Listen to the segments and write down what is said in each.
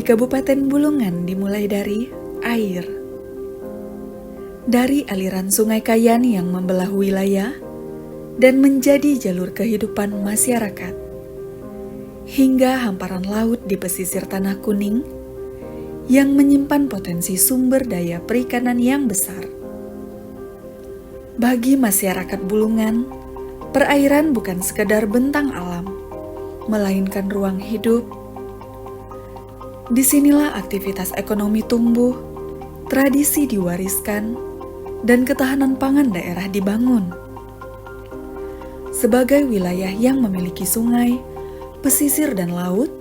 Kabupaten Bulungan dimulai dari air. Dari aliran Sungai Kayan yang membelah wilayah dan menjadi jalur kehidupan masyarakat, hingga hamparan laut di pesisir Tanah Kuning yang menyimpan potensi sumber daya perikanan yang besar. Bagi masyarakat Bulungan, perairan bukan sekedar bentang alam, melainkan ruang hidup. Disinilah aktivitas ekonomi tumbuh, tradisi diwariskan, dan ketahanan pangan daerah dibangun. Sebagai wilayah yang memiliki sungai, pesisir, dan laut,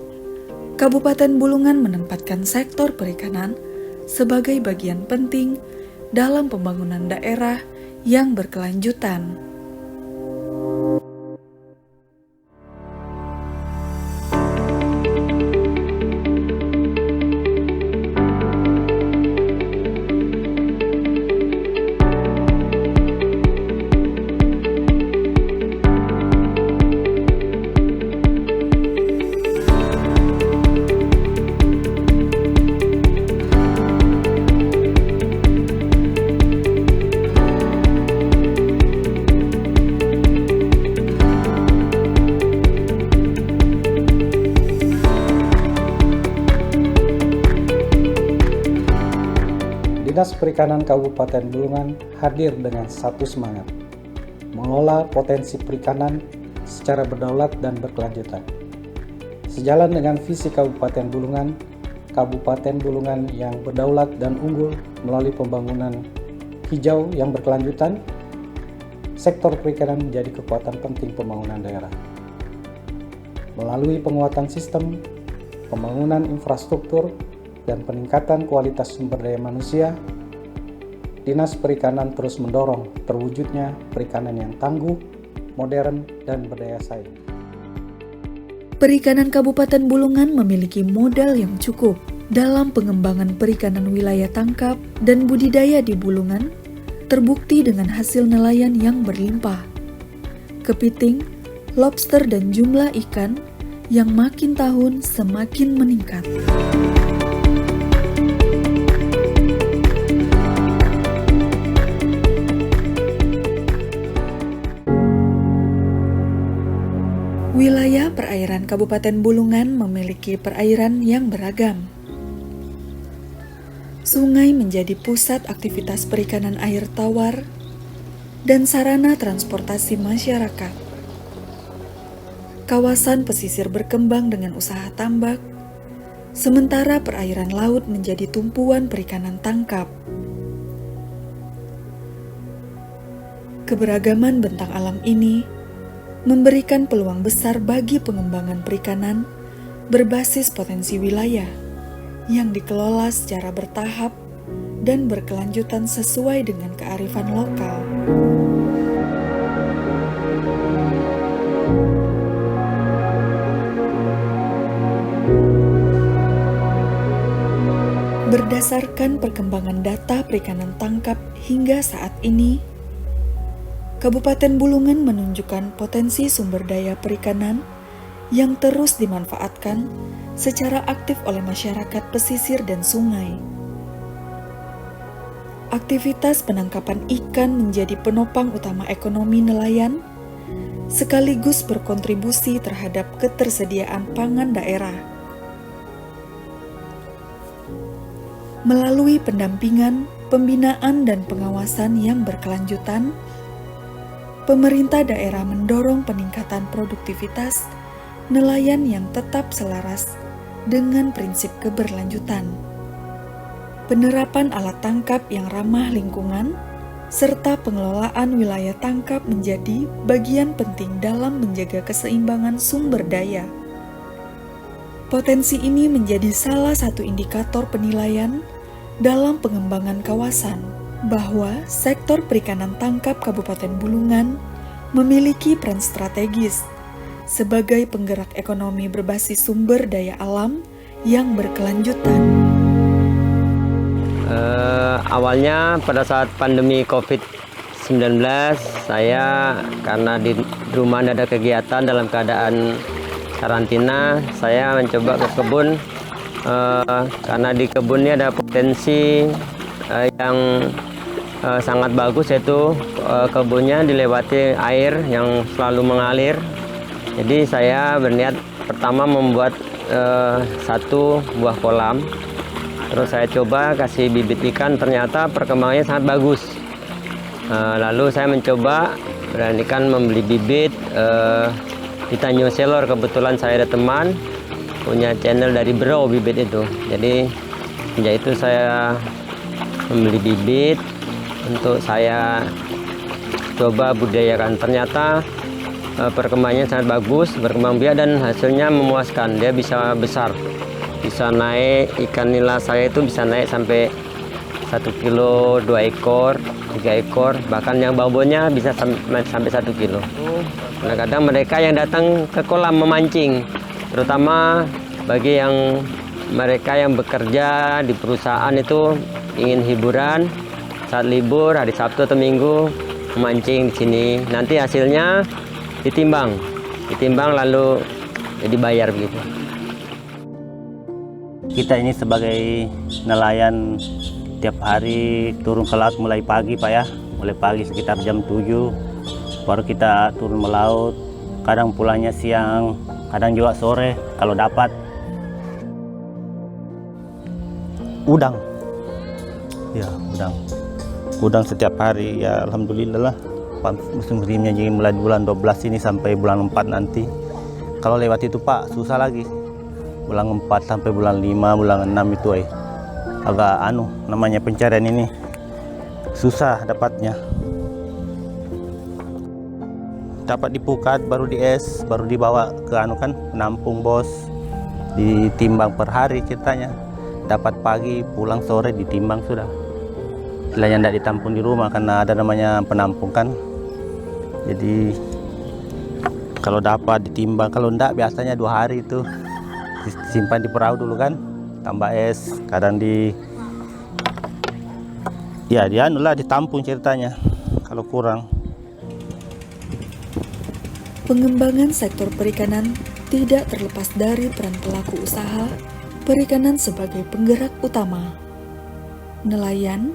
Kabupaten Bulungan menempatkan sektor perikanan sebagai bagian penting dalam pembangunan daerah yang berkelanjutan. Dinas Perikanan Kabupaten Bulungan hadir dengan satu semangat, mengelola potensi perikanan secara berdaulat dan berkelanjutan. Sejalan dengan visi Kabupaten Bulungan yang berdaulat dan unggul melalui pembangunan hijau yang berkelanjutan, sektor perikanan menjadi kekuatan penting pembangunan daerah. Melalui penguatan sistem, pembangunan infrastruktur, dan peningkatan kualitas sumber daya manusia, Dinas Perikanan terus mendorong terwujudnya perikanan yang tangguh, modern, dan berdaya saing. Perikanan Kabupaten Bulungan memiliki modal yang cukup dalam pengembangan perikanan wilayah tangkap dan budidaya di Bulungan, terbukti dengan hasil nelayan yang berlimpah. Kepiting, lobster, dan jumlah ikan yang makin tahun semakin meningkat. Wilayah perairan Kabupaten Bulungan memiliki perairan yang beragam. Sungai menjadi pusat aktivitas perikanan air tawar dan sarana transportasi masyarakat. Kawasan pesisir berkembang dengan usaha tambak, sementara perairan laut menjadi tumpuan perikanan tangkap. Keberagaman bentang alam ini memberikan peluang besar bagi pengembangan perikanan berbasis potensi wilayah yang dikelola secara bertahap dan berkelanjutan sesuai dengan kearifan lokal. Berdasarkan perkembangan data perikanan tangkap hingga saat ini, Kabupaten Bulungan menunjukkan potensi sumber daya perikanan yang terus dimanfaatkan secara aktif oleh masyarakat pesisir dan sungai. Aktivitas penangkapan ikan menjadi penopang utama ekonomi nelayan, sekaligus berkontribusi terhadap ketersediaan pangan daerah. Melalui pendampingan, pembinaan, dan pengawasan yang berkelanjutan, pemerintah daerah mendorong peningkatan produktivitas nelayan yang tetap selaras dengan prinsip keberlanjutan. Penerapan alat tangkap yang ramah lingkungan, serta pengelolaan wilayah tangkap menjadi bagian penting dalam menjaga keseimbangan sumber daya. Potensi ini menjadi salah satu indikator penilaian dalam pengembangan kawasan, bahwa sektor perikanan tangkap Kabupaten Bulungan memiliki peran strategis sebagai penggerak ekonomi berbasis sumber daya alam yang berkelanjutan. Awalnya pada saat pandemi COVID-19, saya karena di rumah tidak ada kegiatan dalam keadaan karantina, saya mencoba ke kebun karena di kebun ini ada potensi yang sangat bagus, yaitu kebunnya dilewati air yang selalu mengalir. Jadi saya berniat pertama membuat satu buah kolam, terus saya coba kasih bibit ikan, ternyata perkembangannya sangat bagus. Lalu saya mencoba beranikan membeli bibit di Tanjung Selor. Kebetulan saya ada teman punya channel dari Bro bibit itu, jadi sejak itu saya membeli bibit untuk saya coba budidayakan. Ternyata perkembangannya sangat bagus, berkembang biak dan hasilnya memuaskan. Dia bisa besar, bisa naik, ikan nila saya itu bisa naik sampai 1 kilo, 2 ekor, 3 ekor, bahkan yang babonnya bisa sampai 1 kilo. Kadang-kadang mereka yang datang ke kolam memancing, terutama bagi mereka yang bekerja di perusahaan itu ingin hiburan saat libur, hari Sabtu atau Minggu, memancing di sini. Nanti hasilnya ditimbang lalu dibayar begitu. Kita ini sebagai nelayan tiap hari turun ke laut mulai pagi Pak ya, mulai pagi sekitar jam 7 baru kita turun melaut, kadang pulangnya siang, kadang juga sore kalau dapat. Udang ya, udang setiap hari ya, alhamdulillah lah. Musim keringnya jadi mulai bulan 12 ini sampai bulan 4 nanti. Kalau lewat itu Pak susah lagi, bulan 4 sampai bulan 5, bulan 6 itu agak namanya pencarian ini susah dapatnya. Dapat dipukat, baru dies, baru dibawa ke penampung bos, ditimbang per hari ceritanya. Dapat pagi, pulang sore ditimbang sudah. Istilahnya tidak ditampung di rumah karena ada namanya penampung kan. Jadi kalau dapat ditimbang, kalau enggak biasanya 2 hari itu disimpan di perahu dulu kan, tambah es, kadang ditampung ceritanya kalau kurang. Pengembangan sektor perikanan tidak terlepas dari peran pelaku usaha perikanan sebagai penggerak utama. Nelayan,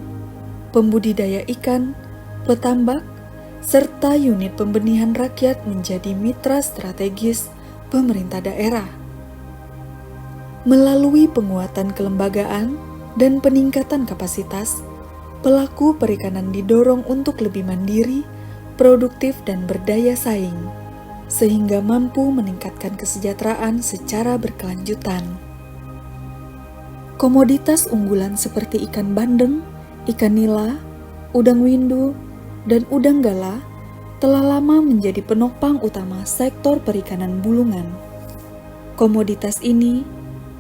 pembudidaya ikan, petambak, serta unit pembenihan rakyat menjadi mitra strategis pemerintah daerah. Melalui penguatan kelembagaan dan peningkatan kapasitas, pelaku perikanan didorong untuk lebih mandiri, produktif, dan berdaya saing, sehingga mampu meningkatkan kesejahteraan secara berkelanjutan. Komoditas unggulan seperti ikan bandeng, ikan nila, udang windu, dan udang gala telah lama menjadi penopang utama sektor perikanan Bulungan. Komoditas ini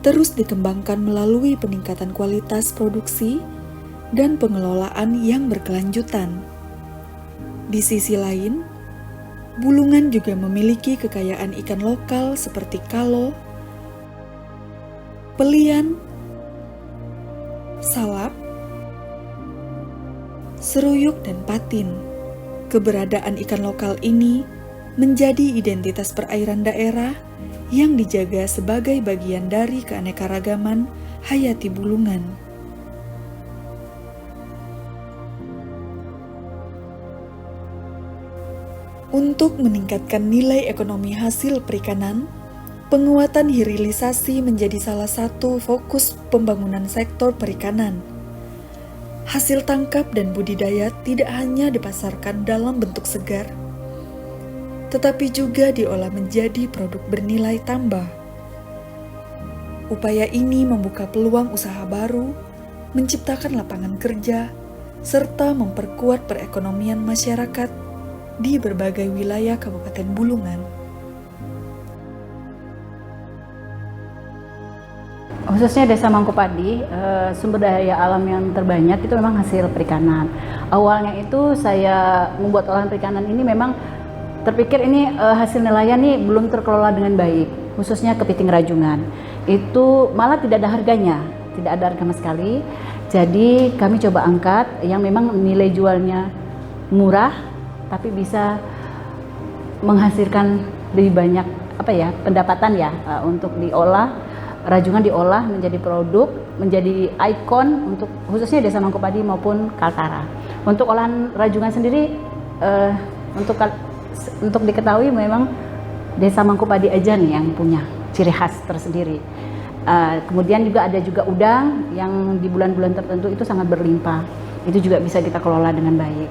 terus dikembangkan melalui peningkatan kualitas produksi dan pengelolaan yang berkelanjutan. Di sisi lain, Bulungan juga memiliki kekayaan ikan lokal seperti kalo, pelian, salap, seruyuk, dan patin. Keberadaan ikan lokal ini menjadi identitas perairan daerah yang dijaga sebagai bagian dari keanekaragaman hayati Bulungan. Untuk meningkatkan nilai ekonomi hasil perikanan, penguatan hilirisasi menjadi salah satu fokus pembangunan sektor perikanan. Hasil tangkap dan budidaya tidak hanya dipasarkan dalam bentuk segar, tetapi juga diolah menjadi produk bernilai tambah. Upaya ini membuka peluang usaha baru, menciptakan lapangan kerja, serta memperkuat perekonomian masyarakat di berbagai wilayah Kabupaten Bulungan. Khususnya Desa Mangkupadi, sumber daya alam yang terbanyak itu memang hasil perikanan. Awalnya itu saya membuat olahan perikanan ini memang terpikir ini hasil nelayan ini belum terkelola dengan baik, khususnya kepiting rajungan. Itu malah tidak ada harganya, tidak ada harga sama sekali. Jadi kami coba angkat yang memang nilai jualnya murah, tapi bisa menghasilkan lebih banyak pendapatan ya untuk diolah. rajungan diolah menjadi produk, menjadi ikon untuk khususnya Desa Mangkupadi maupun Kaltara. Untuk olahan rajungan sendiri, untuk diketahui memang Desa Mangkupadi aja nih yang punya ciri khas tersendiri. Kemudian juga ada juga udang yang di bulan-bulan tertentu itu sangat berlimpah. Itu juga bisa kita kelola dengan baik.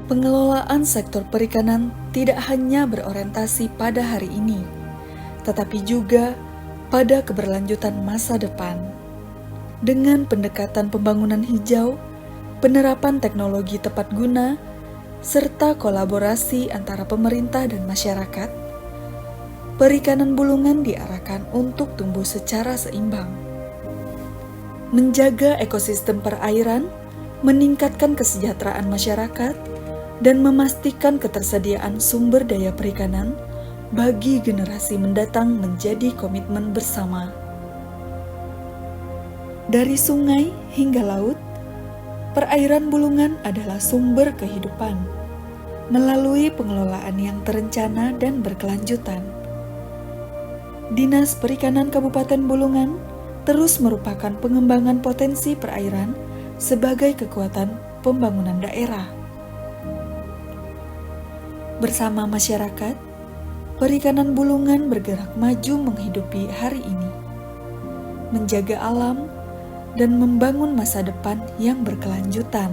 Pengelolaan sektor perikanan tidak hanya berorientasi pada hari ini, tetapi juga pada keberlanjutan masa depan. Dengan pendekatan pembangunan hijau, penerapan teknologi tepat guna, serta kolaborasi antara pemerintah dan masyarakat, perikanan Bulungan diarahkan untuk tumbuh secara seimbang. Menjaga ekosistem perairan, meningkatkan kesejahteraan masyarakat, dan memastikan ketersediaan sumber daya perikanan bagi generasi mendatang menjadi komitmen bersama. Dari sungai hingga laut, perairan Bulungan adalah sumber kehidupan. Melalui pengelolaan yang terencana dan berkelanjutan, Dinas Perikanan Kabupaten Bulungan terus merupakan pengembangan potensi perairan sebagai kekuatan pembangunan daerah. Bersama masyarakat, perikanan Bulungan bergerak maju menghidupi hari ini, menjaga alam, dan membangun masa depan yang berkelanjutan.